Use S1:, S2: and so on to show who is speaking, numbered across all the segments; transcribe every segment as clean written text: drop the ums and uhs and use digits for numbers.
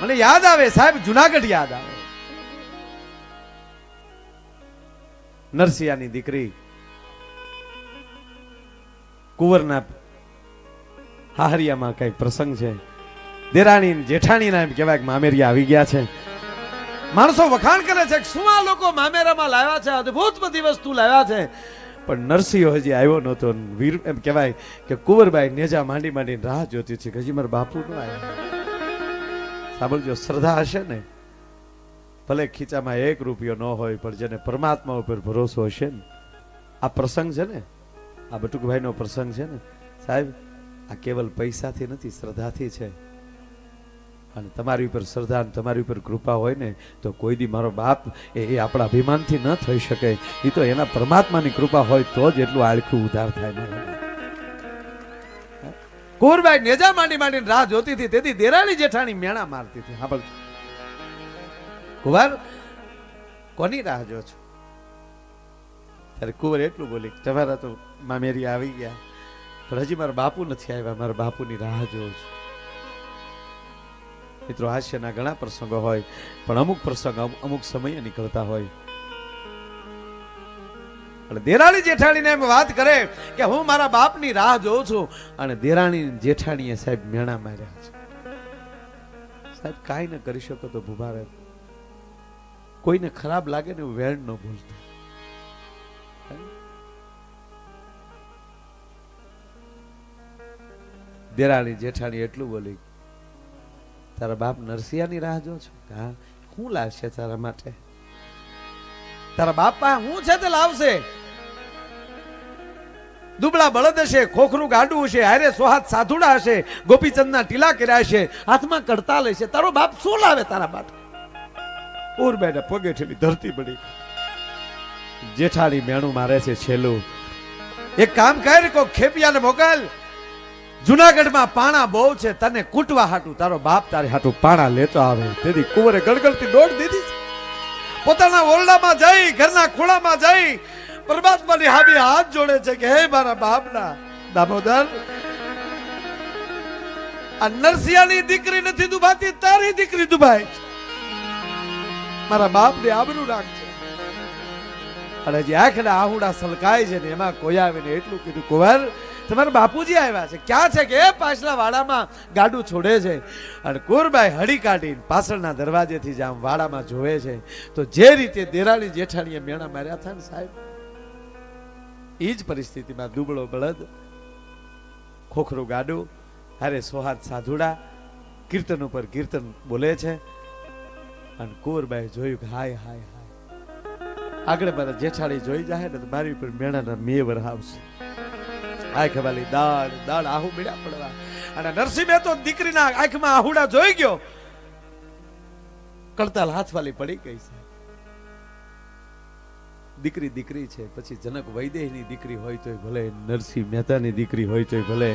S1: મને યાદ આવે સાહેબ, જુનાગઢ યાદ આવે. નરસિંહાની દીકરી કુંવરના હાહરિયામાં કઈક પ્રસંગ છે. દેરાણી જેઠાણીના એમ કહેવાય કે મામેરિયા આવી ગયા છે. માણસો વખાણ કરે છે કે શું આ લોકો મામેરામાં લાવ્યા છે, અદ્ભુત બધી વસ્તુ લાવ્યા છે. પણ નરસિંહ હજી આવ્યો નહોતો. વીર એમ કહેવાય કે કુંવરબાઈ નેજા માંડી માંડીને રાહ જોતી છે કે હજી મારા બાપુ ન આવ્યા. સાંભળજો, શ્રદ્ધા હશે ને, ભલે ખીચામાં 1 રૂપિયો ન હોય, પણ જેને પરમાત્મા ઉપર ભરોસો હશે ને, આ પ્રસંગ છે ને, આ બટુકભાઈનો પ્રસંગ છે ને સાહેબ, આ કેવલ પૈસાથી નથી, શ્રદ્ધાથી છે. અને તમારી ઉપર શ્રદ્ધા અને તમારી ઉપર કૃપા હોય ને તો કોઈ દી મારો બાપ એ આપણા અભિમાનથી ન થઈ શકે. એ તો એના પરમાત્માની કૃપા હોય તો જ એટલું આળખું ઉધાર થાય. કુંવરબાઈ નેજા માંડી માંડીને રાહ જોતી હતી. તેથી દેરાણી જેઠાણી મેણા મારતી હતી. હા, કુંવર કોની રાહ જો છો? ત્યારે કુંવર એટલું બોલી, તમારા તો મામેરી આવી ગયા, પણ હજી મારા બાપુ નથી આવ્યા, મારા બાપુની રાહ જોઉં છું. મિત્રો, હાસ્યના ઘણા પ્રસંગો હોય, પણ અમુક પ્રસંગ અમુક સમયે નીકળતા હોય. અને દેરાણી જેઠાણીને એમ વાત કરે કે હું મારા બાપની રાહ જોઉં છું, અને દેરાણી જેઠાણીએ સાહેબ મેણા માર્યા છે. સાહેબ, કાંઈ ન કરી શકો તો ભૂભારે, કોઈને ખરાબ લાગે ને વેણ ન ભૂલતા. દેરાણી જેઠાણી એટલું બોલી, તારા બાપ નરસિંહાની રાહ જો છો? હા, શું લાવશે તારા માટે? તારા બાપ પાસે હું છે તે લાવશે. દુબળા બળદ હશે, ખોખરું ગાડું હશે, હારે સોહાત સાધુડા હશે, ગોપીચંદના ટીલા કર્યા હશે, હાથમાં કડતાલ હશે. તારો બાપ શું લાવે તારા માટે? ઉરબેને પગે ઠેલી ધરતી પડી. જેઠાણી મેણું મારે છે છેલ્લું. એક કામ કર, કોઈ ખેપિયાને મોકલ. જુનાગઢમાં પાણા બહુ છે, તને કૂટવા હાટું તારો બાપ તારી હાટું પાણા લેતો આવે. તેથી કુંવરે ગળગળતી દોડ દીધી. પોતાના ઓરડામાં જઈ, ઘરના ખૂણામાં જઈ પરમાત્માની હામી હાથ જોડે છે કે હે મારા બાપના દામોદર, આ નરસિંહાની દીકરી નથી દુભાતી, તારી દીકરી દુભાય. મારા બાપને આબરૂ રાખજે. અને જે આંખના આહુડા સલકાય છે ને એમાં કોઈ આવીને એટલું કીધું, કુંવર તમારા બાપુજી આવ્યા છે. ક્યાં છે? કે એ પાછલા વાડામાં ગાડું છોડે છે. અને કુંવરબાઈ હળી કાઢીને પાછળના દરવાજેથી જ આમ વાડામાં જોવે છે. તો જે રીતે દેરાણી જેઠાણીએ મેણા માર્યા હતા ને સાહેબ, એ જ પરિસ્થિતિમાં દુબળો બળદ, ખોખરું ગાડું, હારે સોહાત સાધુડા, કીર્તન ઉપર કીર્તન બોલે છે. અને કુંવરબાઈ જોયું કે હાય હાય હાય, આગળ મારા જેઠાણી જોઈ જાય ને તો મારી ઉપર મેણાના મેં વરહાવશે. આંખવાલી દાળ દાળ આહુ બીડા પડવા. અને નરસિંહ તો દીકરીના આંખમાં આહુડા જોઈ ગયો, કડતાલ હાથવાલી પડી ગઈ છે. દીકરી દીકરી છે, પછી જનક વૈદેહીની દીકરી હોય તોય ભલે, નરસિંહ મહેતાની દીકરી હોય તોય ભલે,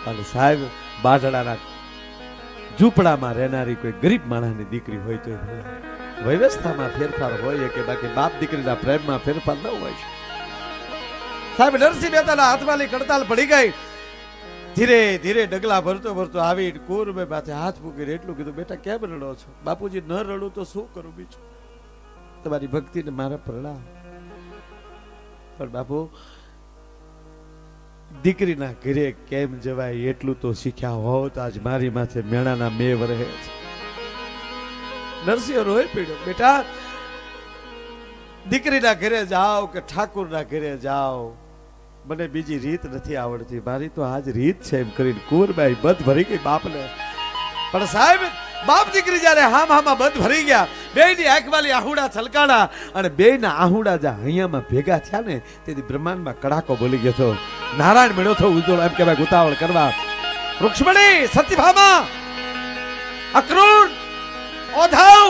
S1: અને સાહેબ બાઢડાના ઝૂંપડામાં રહેનારી કોઈ ગરીબ માણસની દીકરી હોય તોય ભલે. વ્યવસ્થામાં ફેરફાર હોય કે બાકી બાપ દીકરીના પ્રેમમાં ફેરફાર ન હોય. સાહેબ, નરસિંહ મહેતાના હાથવાલી કડતાલ પડી ગઈ. ધીરે ધીરે ડગલા ભરતો ભરતો આવી કુંવરબાઈ પાસે હાથ મૂકીને એટલું કીધું, બેટા કેમ રડો છો? બાપુજી, ન રડું તો શું કરું બીજું? તમારી ભક્તિને મારા પ્રણામ. પણ બાપુ, દીકરીના ઘરે કેમ જવાય એટલું તો શીખ્યા હોત આજ મારી માથે મેણાના મેં વરહે છે. નરસિંહ રોઈ પડ્યો, બેટા દીકરીના ઘરે જાઓ કે ઠાકુરના ઘરે જાઓ, મને બીજી રીત નથી આવડતી, મારી તો આજ રીત છે એમ કરીને કુંવરબાઈ બંધ ભરી ગઈ બાપને. પણ સાહેબ, બાપ દીકરી જયારે હામ હામાં બંધ ભરી ગયા, બેયની આંખવાલી આહુડા છલકાણા, અને બેયના આહુડા જ્યાં હૈયામાં ભેગા થયા ને તેથી બ્રહ્માંડમાં કડાકો બોલી ગયો હતો. નારાયણ મળ્યો હતો ઉજળો, એમ કહેવાય ઉતાવળ કરવા. રૂક્ષ્મણી, સતીભામા, અક્રૂર, ઓધાવ,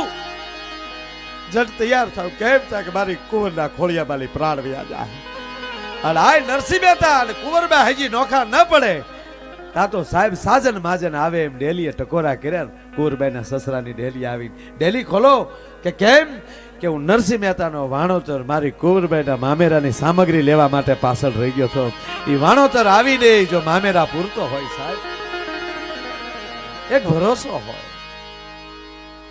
S1: જટ તૈયાર થાવ. કેમ છે કે મારી કુંવરના ખોળિયામાં પ્રાણ વ્યા જાય. અને આ નરસિંહ મહેતા અને કુંવરબાઈ હજી નોખા ન પડે તા તો સાહેબ સાજન માજન આવે એમ ડેલીએ ટકોરા કર્યા. કુંવરબાઈના સસરાની ડેલી આવી, ડેલી ખોલો કે કેમ કે હું નરસિંહ મહેતાનો વાણોતર મારી કુંવરબાઈના મામેરાની સામગ્રી લેવા માટે પાછળ રહી ગયો હતો. એ વાણોતર આવીને જો મામેરા પૂરતો હોય સાહેબ, એક ભરોસો હોય.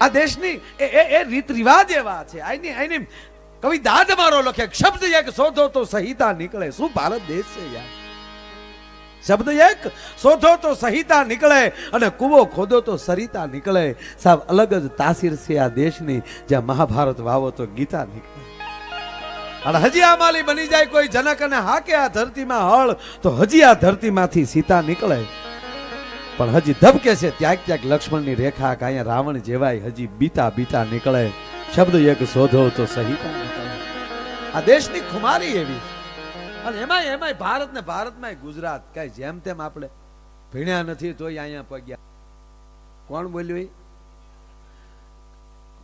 S1: આ દેશની એ રીત રિવાજ એવા છે. આની કવિ દાદ મારો લખે, શબ્દ એક શોધો તો સંહિતા નીકળે. શું ભારત દેશ છે યાર! શબ્દ એક શોધો તો સંહિતા નીકળે અને કૂવો ખોદો તો સરિતા નીકળે. સાહેબ અલગ જ તાસીર છે આ દેશની. જ્યાં મહાભારત વાવો તો ગીતા નીકળે. અને હજી આ માલી બની જાય કોઈ જનક અને હાકે આ ધરતીમાં હળ તો હજી આ ધરતીમાંથી સીતા નીકળે. પણ હજી ધબકે છે ત્યાંક ત્યાંક લક્ષ્મણની રેખા, કાંઈ રાવણ જેવાય હજી બીતા બીતા નીકળે. શબ્દ એક શોધો તો સંહિતા નીકળે. આ દેશની ખુમારી એવી. અને એમાંય ભારત ને ભારતમાં ગુજરાત કઈ જેમ તેમ આપણે ભણ્યા નથી તોય અહીંયા પગ્યા. કોણ બોલ્યું?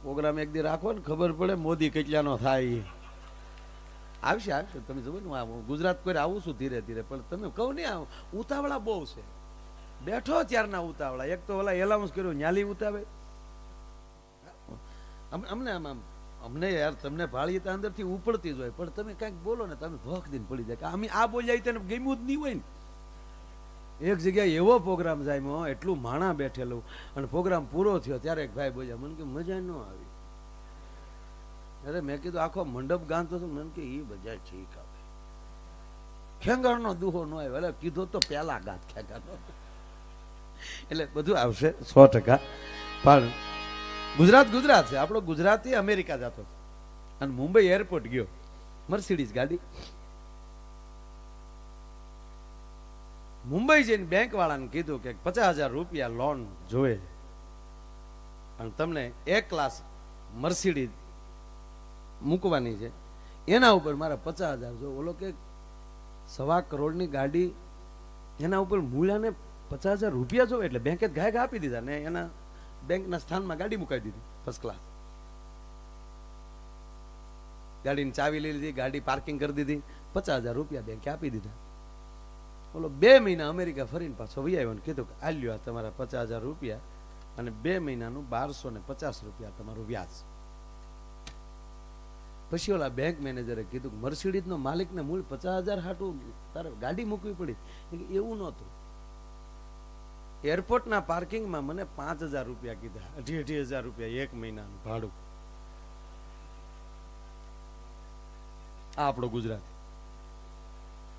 S1: પ્રોગ્રામ એક દી રાખો ને ખબર પડે મોદી કેટલાનો થાય. આવશે આવશે, તમે જુઓ ને હું ગુજરાત કોઈ આવું છું ધીરે ધીરે. પણ તમે કહો ને ઉતાવળા બહુ છે. બેઠો ત્યારના ઉતાવળા. એક તો ઓલા એલાઉન્સ કર્યું ન્યાલી ઉતાવે. અમને અમને યાર તમને ભાળીએ તો અંદરથી ઉપડતી જ હોય. પણ તમે કંઈક બોલો ને તમે ભોખ દઈને પડી જાય કે અમે આ બોલ્યા તેને ગમ્યું જ નહીં હોય ને. એક જગ્યાએ એવો પ્રોગ્રામ જાય એટલું માણા બેઠેલું અને પ્રોગ્રામ પૂરો થયો ત્યારે એક ભાઈ બોલ્યા, મને કે મજા ન આવી. અરે મેં કીધું આખો મંડપ ગાંતો હતો. મને કે એ બધા ઠીક આવે, ખેંગારનો દુહો ન આવ્યો. એટલે કીધું તો પેલા ગાત ખેંગારનો. એટલે બધું આવશે 100%. પણ ગુજરાત ગુજરાત છે. આપણો ગુજરાતી અમેરિકા જતો અને મુંબઈ એરપોર્ટ ગયો, મર્સિડીઝ ગાડી. મુંબઈ જઈને બેંક વાળાને કીધું કે 50,000 રૂપિયા લોન જોવે અને તમને એક ક્લાસ મર્સિડીઝ મૂકવાની છે, એના ઉપર મારા 50,000 જો. ઓલો કે 1.25 કરોડની ગાડી, એના ઉપર મૂળાને 50,000 રૂપિયા જો. એટલે બેંકે ગાયક આપી દીધા ને એના બેંકના સ્થાનમાં ગાડી મુકાવી દીધી ફર્સ્ટ ક્લાસ. ગાડીની ચાવી લઈ લીધી, ગાડી પાર્કિંગ કરી દીધી, 50,000 રૂપિયા બેંકે આપી દીધા. બોલો 2 મહિના અમેરિકા ફરીને પાછો વહી આવ્યો ને કીધું કે આલ્યો આ તમારા 50,000 રૂપિયા અને 2 મહિનાનું 1250 રૂપિયા તમારું વ્યાજ. પછી ઓલા બેંક મેનેજરે કીધું કે મર્સિડીઝ નો માલિક ને મૂળ 50,000 હાટું તારે ગાડી મૂકવી પડી. એવું નહોતું. એરપોર્ટના પાર્કિંગમાં મને 5,000 રૂપિયા કીધા, 18,000 રૂપિયા 1 મહિનાનું ભાડું. આ આપણો ગુજરાત.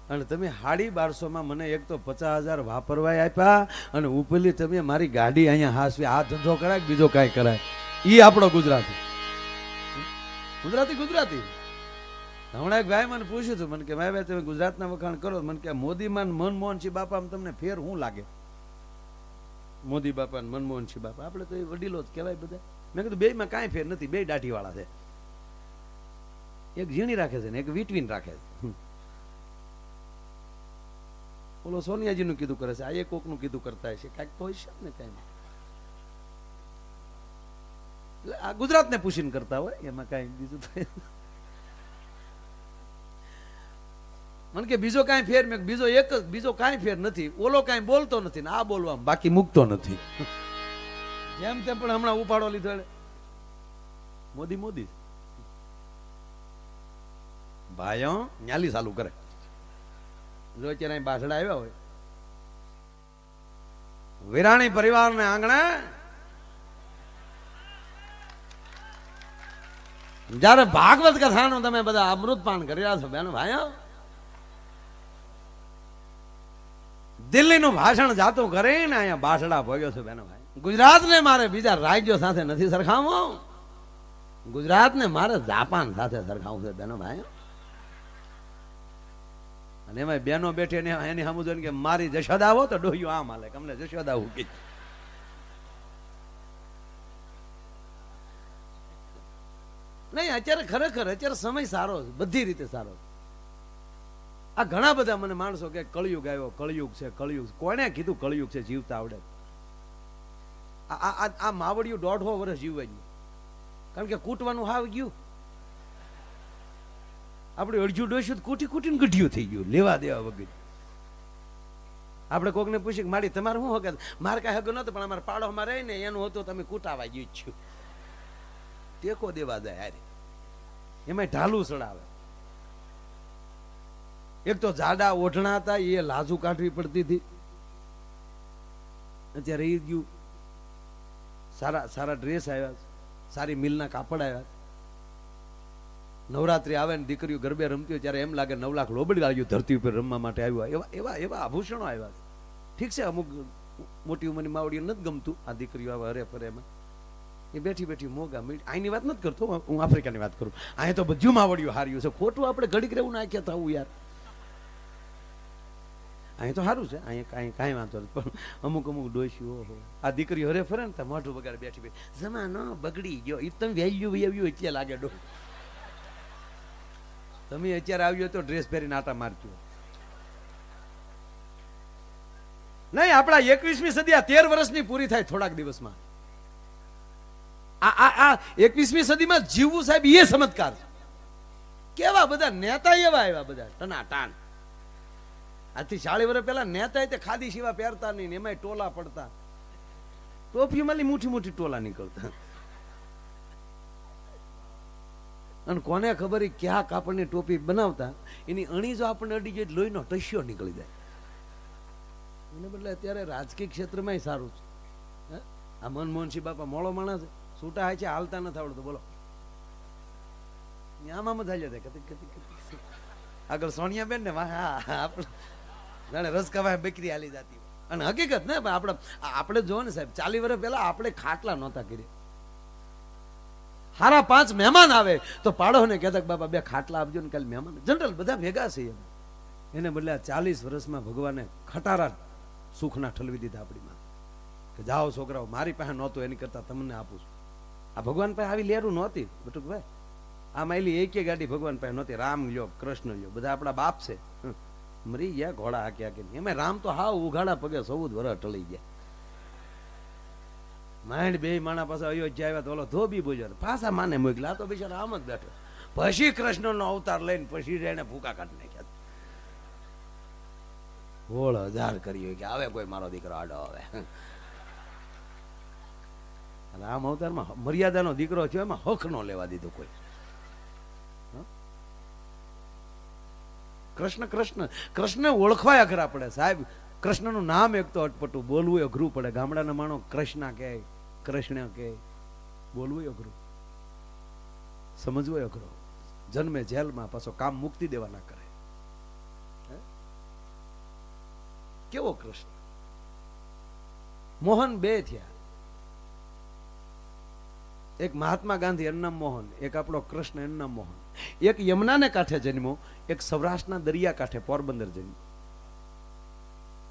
S1: અને તમે 1250 માં મને એક તો 50,000 વાપરવા આપ્યા અને ઉપરલી તમે મારી ગાડી અહીંયા હાસવી. આ ધંધો કરાય બીજો કાંઈ કરાય. ઈ આપણો ગુજરાતી. ગુજરાતી ગુજરાતી. હમણાં એક ભાઈ મને પૂછ્યું હતું, મને કે ભાઈ તમે ગુજરાતના વખાણ કરો. મને કે મોદીમાં મનમોહનસિંહ બાપામાં તમને ફેર શું લાગે? મોદી બાપા ને મનમોહનસિંહ બાપા આપણે તો એ વડીલો જ કહેવાય બધા. મેં કીધું બે માં કાંઈ ફેર નથી, બે દાઢી વાળા છે. એક ઝીણી રાખે છે ને એક વીટવીન રાખે છે. ઓલો સોનિયાજી નું કીધું કરે છે, આ એક કોક નું કીધું કરતા હશે, કાંઈક તો હશે ને કાંઈ. એટલે આ ગુજરાત ને પૂછીને કરતા હોય, એમાં કાંઈ બીજું થાય. મને કે બીજો કાંઈ ફેર? મેં બીજો એક જ, બીજો કાંઈ ફેર નથી. ઓલો કાંઈ બોલતો નથી ને આ બોલવા બાકી મૂકતો નથી. જેમ તેમ પણ હમણાં ઉપાડો લીધો એટલે મોદી મોદી ભાઈઓ ન્યાલી ચાલુ કરે. જો અત્યારે બાસડા આવ્યા હોય વિરાણી પરિવારને આંગણે, જયારે ભાગવત કથાનું તમે બધા અમૃતપાન કરી રહ્યા છો બેન ભાઈઓ, દિલ્હીનું ભાષણ જાતું કરીને અહીંયા બાસડા ભોગ્યો છો બેન ભાઈ. ગુજરાતને મારે બીજા રાજ્યો સાથે નથી સરખાવવું, ગુજરાતને મારે જાપાન સાથે સરખાવવું છે બેનો ભાઈ. અને એમાં બેનો બેઠી એની સામુ જોઈને કે મારી જશોદા આવો તો ડોહ્યું આમ હાલે, અમને જશોદા આવું કે નહીં. અત્યારે ખરેખર અત્યારે સમય સારો છે, બધી રીતે સારો છે. આ ઘણા બધા મને માણસો કે કળિયુગ આવ્યો, કળિયુગ છે, કળિયુગ. કોને કીધું કળિયુગ છે? જીવતા આવડે. આ માવડિયું 150 વર્ષ જીવવા ગયું, કારણ કે કૂટવાનું હાવ ગયું. આપણે અડજુ ડોસ્યું કૂટી કૂટીને ગઢિયું થઈ ગયું, લેવા દેવા વગર. આપણે કોકને પૂછ્યું કે મારી તમારે શું હક? મારે કાંઈ હક નહોતું, પણ અમારે પાડોમાં રહીને એનું હતું તમે કૂટાવા ગયું છું. ટેકો દેવા જાય યાર, એમાં ઢાલું ચડાવે. એક તો જાડા ઓઢણા હતા એ લાજુ કાઢવી પડતી હતી, અત્યારે એ ગયું. સારા સારા ડ્રેસ આવ્યા છે, સારી મિલના કાપડ આવ્યા છે. નવરાત્રી આવે ને દીકરીઓ ગરબે રમતી હોય ત્યારે એમ લાગે 9 લાખ લોબડ ગાળ્યું ધરતી ઉપર રમવા માટે આવ્યું. એવા એવા એવા આભૂષણો આવ્યા છે. ઠીક છે, અમુક મોટી ઉંમરની માવડીઓ નથી ગમતું આ દીકરીઓ આવે હરે ફરે એમાં, એ બેઠી બેઠી મોગા અહીંની વાત નથી કરતો હું, આફ્રિકાની વાત કરું. અહીંયા તો બધું માવડીઓ હાર્યું છે, ખોટું આપણે ઘડીક રહેવું નાખ્યા થવું યાર. અહીંયા તો સારું છે, અહીંયા કાંઈ વાંધો નથી, પણ અમુક અમુક ડોશીઓ આ દીકરીઓ હરે ફરે ને તો મોઢું બગાડે બેઠી બેઠી જમાનો બગડી ગયો. એ તમે વેલ્યુ આવ્યું એટલે લાગે ડો. તમે અત્યારે આવ્યો તો ડ્રેસ પહેરીને આટા મારજો નહીં. આપણા 21મી સદી આ 13 વર્ષની પૂરી થાય થોડાક દિવસમાં. આ 21મી સદીમાં જીવવું સાહેબ એ ચમત્કાર છે. કેવા બધા નેતા એવા આવ્યા બધા ટનાટાન. આજથી 40 વર્ષ પહેલા નેતા તે ખાદી સિવા પહેરતા નહીં, એમાં ટોલા પડતા, ટોપીમાં મોટી મોટી ટોલા નીકળતા. અને કોને ખબર ક્યાં કાપડની ટોપી બનાવતા, એની અણી જો આપણને અડી જાય લોહીનો ટસ્યો નીકળી જાય. એને બદલે અત્યારે રાજકીય ક્ષેત્રમાં સારું છે. આ મનમોહનસિંહ બાપા મોળો માણસ છે, છૂટા હાય છે, હાલતા નથી આવડતું. બોલો આમાં મજા આગળ સોનિયાબેન ને આપણે જાણે રસ કવાય બકરી હાલી જતી. અને હકીકત ને આપણે જો ને સાહેબ 40 વર્ષ પહેલા આપણે ખાટલા નહોતા કર્યા. હારા 5 મહેમાન આવે તો પાડો ને કહેતા બાપા 2 ખાટલા આપજો ને, કાલે મહેમાન જનરલ બધા ભેગા છે. એને બદલે 40 વર્ષમાં ભગવાને ખટારા સુખના ઠલવી દીધા આપણી માં કે જાઓ છોકરાઓ, મારી પાસે નહોતું એની કરતા તમને આપું છું. આ ભગવાન પાસે આવી લેરું નહોતી બટુકભાઈ. આ માયલી એક ગાડી ભગવાન પાસે નહોતી. રામ લ્યો, કૃષ્ણ લ્યો, બધા આપણા બાપ છે. મરી ગયા ઘોડા હાક્યા કે એમાં રામ તો હાવ ઉઘાડા પગે 14 વર્ષ ટળી ગયા. માંડ 2 માણા પાસે અયોધ્યા આવ્યા તો ઓલો ધોબી બોલ્યો, પાછા માને મોકલા. આ તો બિચારા આમ જ બેઠો. પછી કૃષ્ણનો અવતાર લઈને પછી એને ભૂકા કાઢી નાખ્યા. હોળ હજાર કર્યો કે આવે કોઈ મારો દીકરો આડો આવે. રામ અવતારમાં મર્યાદાનો દીકરો થયો, એમાં હક નો લેવા દીધો કોઈ. કૃષ્ણ કૃષ્ણ કૃષ્ણ ઓળખવાય અઘરા પડે સાહેબ. કૃષ્ણનું નામ એક તો અટપટું, બોલવું અઘરું પડે. ગામડાના માણો કૃષ્ણ કે કૃષ્ણ કે બોલવું અઘરું, સમજવું અઘરું. જન્મે જેલમાં, પાછો કામ મુક્તિ દેવાના કરે. કેવો કૃષ્ણ મોહન 2 થયા. એક મહાત્મા ગાંધી એનું નામ મોહન, એક આપણો કૃષ્ણ એનું નામ મોહન. એક યમુનાને કાંઠે જન્મો, એક સૌરાષ્ટ્રના દરિયા કાંઠે પોરબંદર જન્મો.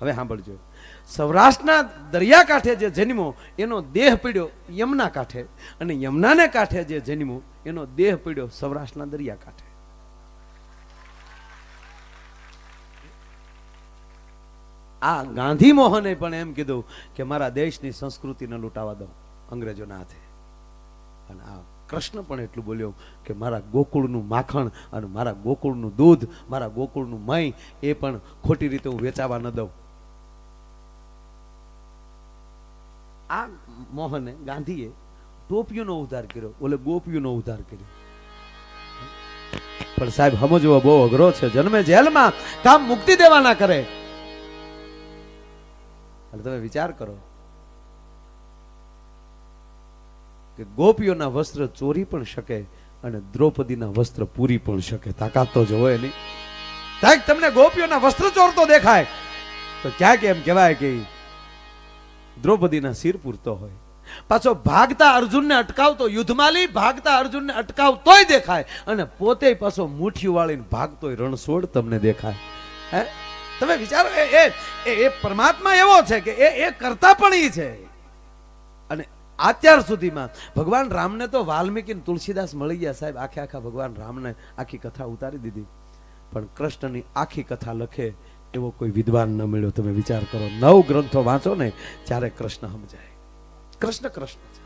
S1: હવે સાંભળજો, સૌરાષ્ટ્રના દરિયા કાંઠે જે જન્મો એનો દેહ પીડ્યો યમુના કાંઠે, અને યમુનાને કાંઠે જે જન્મો એનો દેહ પીડ્યો સૌરાષ્ટ્રના દરિયા કાંઠે. આ ગાંધી મોહને પણ એમ કીધું કે મારા દેશની સંસ્કૃતિને લૂંટાવા દો અંગ્રેજોના હાથે. અને આ કૃષ્ણ પણ એટલું બોલ્યો કે મારા ગોકુળનું માખણ અને મારા ગોકુળનું દૂધ, મારા ગોકુળનું મય એ પણ ખોટી રીતે હું વેચાવા ન દઉં. આ મોહને ગાંધીએ ટોપીઓનો ઉદ્ધાર કર્યો, ઓલે ગોપીઓનો ઉદ્ધાર કર્યો. પણ સાહેબ સમજવો બહુ અઘરો છે. જન્મે જેલમાં, કામ મુક્તિ દેવાના કરે. તમે વિચાર કરો કે ગોપીઓના વસ્ત્ર ચોરી પણ શકે અને દ્રૌપદીના વસ્ત્ર પૂરી પણ શકે. તાકાત તો જો હોય નહીં. ક્યાંક તમને ગોપીઓના વસ્ત્ર ચોરતો દેખાય તો ક્યાંક એમ કહેવાય કે દ્રૌપદીના સિર પૂરતો હોય. પાછો ભાગતા અર્જુનને અટકાવતો, યુદ્ધમાલી ભાગતા અર્જુનને અટકાવતોય દેખાય, અને પોતે પાછો મુઠ્ઠી વાળીને ભાગતોય રણછોડ તમને દેખાય. હે, તમે વિચારો, એ પરમાત્મા એવો છે કે એ કરતા પણ એ છે. અને અત્યાર સુધીમાં ભગવાન રામને તો વાલ્મીકી તુલસીદાસ મળી ગયા સાહેબ, આખા ભગવાન રામને આખી કથા ઉતારી દીધી. પણ કૃષ્ણની આખી કથા લખે એવો કોઈ વિદ્વાન ન મળ્યો. તમે વિચાર કરો, 9 ગ્રંથો વાંચો ને ત્યારે કૃષ્ણ સમજાય. કૃષ્ણ કૃષ્ણ છે.